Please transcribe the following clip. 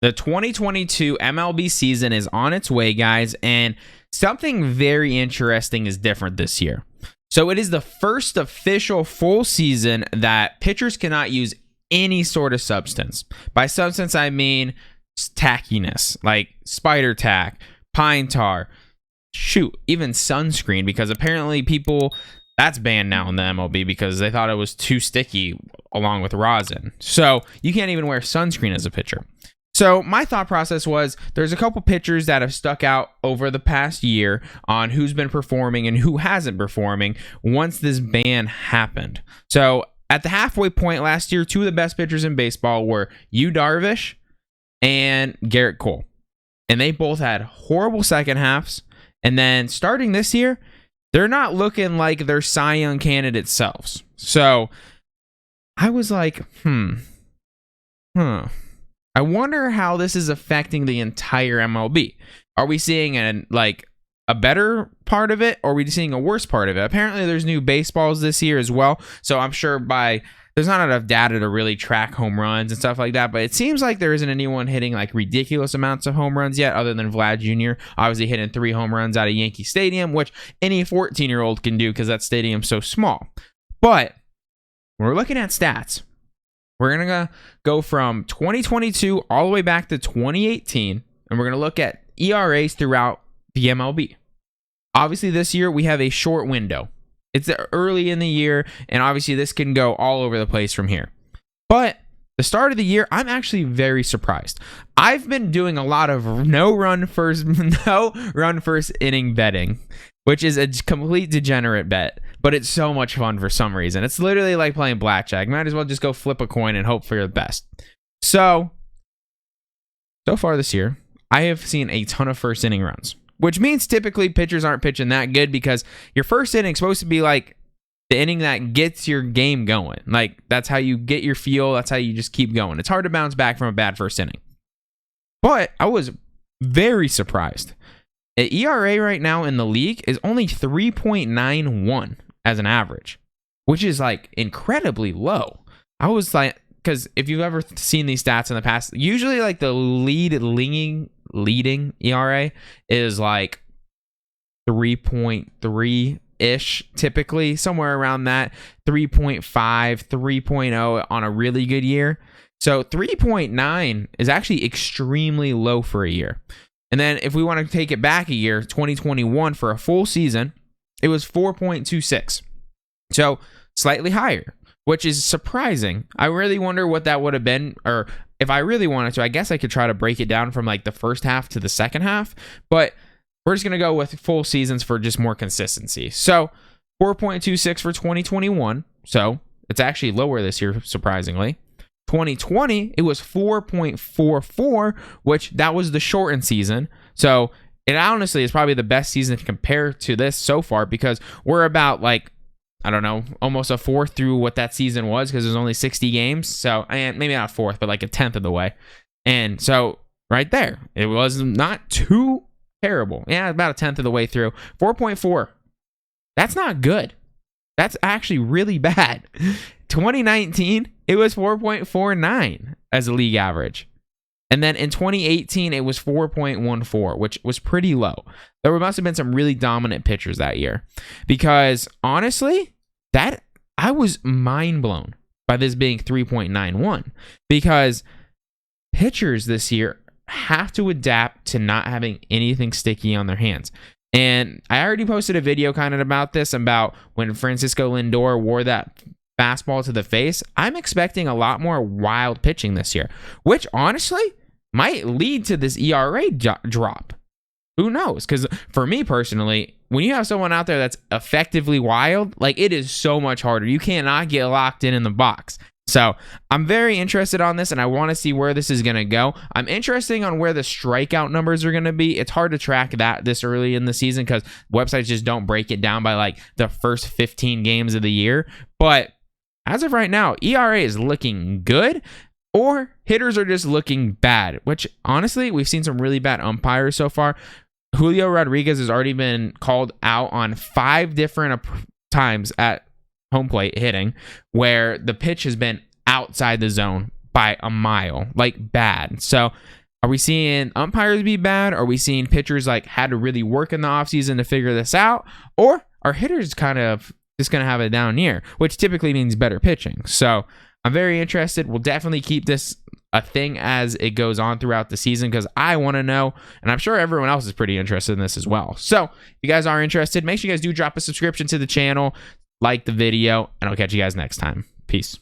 The 2022 MLB season is on its way, guys, and something very interesting is different this year. So it is the first official full season that pitchers cannot use any sort of substance. By substance, I mean tackiness, like spider tack, pine tar, even sunscreen, because apparently that's banned now in the MLB because they thought it was too sticky along with rosin. So you can't even wear sunscreen as a pitcher. So my thought process was there's a couple pitchers that have stuck out over the past year on who's been performing and who hasn't performing once this ban happened. So at the halfway point last year, two of the best pitchers in baseball were Yu Darvish and Garrett Cole. And they both had horrible second halves. And then starting this year, they're not looking like they're Cy Young candidate selves. So I was like, I wonder how this is affecting the entire MLB. Are we seeing a better part of it, or are we seeing a worse part of it? Apparently, there's new baseballs this year as well. So I'm sure there's not enough data to really track home runs and stuff like that. But it seems like there isn't anyone hitting like ridiculous amounts of home runs yet, other than Vlad Jr. Obviously hitting 3 home runs out of Yankee Stadium, which any 14-year-old can do because that stadium's so small. But when we're looking at stats, we're going to go from 2022 all the way back to 2018, and we're going to look at ERAs throughout the MLB. Obviously, this year we have a short window. It's early in the year, and obviously this can go all over the place from here. But the start of the year, I'm actually very surprised. I've been doing a lot of no run first inning betting, which is a complete degenerate bet, but it's so much fun for some reason. It's literally like playing blackjack. Might as well just go flip a coin and hope for the best. So far this year, I have seen a ton of first inning runs, which means typically pitchers aren't pitching that good because your first inning is supposed to be like the inning that gets your game going. Like, that's how you get your feel. That's how you just keep going. It's hard to bounce back from a bad first inning. But I was very surprised. An ERA right now in the league is only 3.91 as an average, which is like incredibly low. I was like, because if you've ever seen these stats in the past, usually like the leading ERA is like 3.3-ish, typically somewhere around that, 3.5, 3.0 on a really good year. So 3.9 is actually extremely low for a year. And then if we want to take it back a year, 2021 for a full season, it was 4.26. So slightly higher, which is surprising. I really wonder what that would have been, or if I really wanted to, I guess I could try to break it down from like the first half to the second half, but we're just going to go with full seasons for just more consistency. So 4.26 for 2021. So it's actually lower this year, surprisingly. 2020, it was 4.44, which that was the shortened season. So it honestly is probably the best season to compare to this so far, because we're about like, I don't know, almost a fourth through what that season was, because there's only 60 games. So, and maybe not a fourth, but like a tenth of the way. And so right there, it was not too terrible. Yeah, about a tenth of the way through. 4.4. That's not good. That's actually really bad. 2019, it was 4.49 as a league average. And then in 2018, it was 4.14, which was pretty low. There must have been some really dominant pitchers that year. Because honestly, that I was mind blown by this being 3.91. Because pitchers this year have to adapt to not having anything sticky on their hands. And I already posted a video kind of about this, about when Francisco Lindor wore that fastball to the face. I'm expecting a lot more wild pitching this year, which honestly might lead to this ERA drop. Who knows? Because for me personally, when you have someone out there that's effectively wild, like, it is so much harder. You cannot get locked in the box. So I'm very interested on this, and I want to see where this is going to go. I'm interested on where the strikeout numbers are going to be. It's hard to track that this early in the season because websites just don't break it down by like the first 15 games of the year. But as of right now, ERA is looking good, or hitters are just looking bad, which honestly, we've seen some really bad umpires so far. Julio Rodriguez has already been called out on 5 different times at home plate hitting where the pitch has been outside the zone by a mile, like bad. So Are we seeing umpires be bad? Are we seeing pitchers like had to really work in the offseason to figure this out? Or are hitters kind of just going to have a down year, which typically means better pitching? So I'm very interested. We'll definitely keep this a thing as it goes on throughout the season because I want to know, and I'm sure everyone else is pretty interested in this as well. So if you guys are interested, make sure you guys do drop a subscription to the channel, like the video, and I'll catch you guys next time. Peace.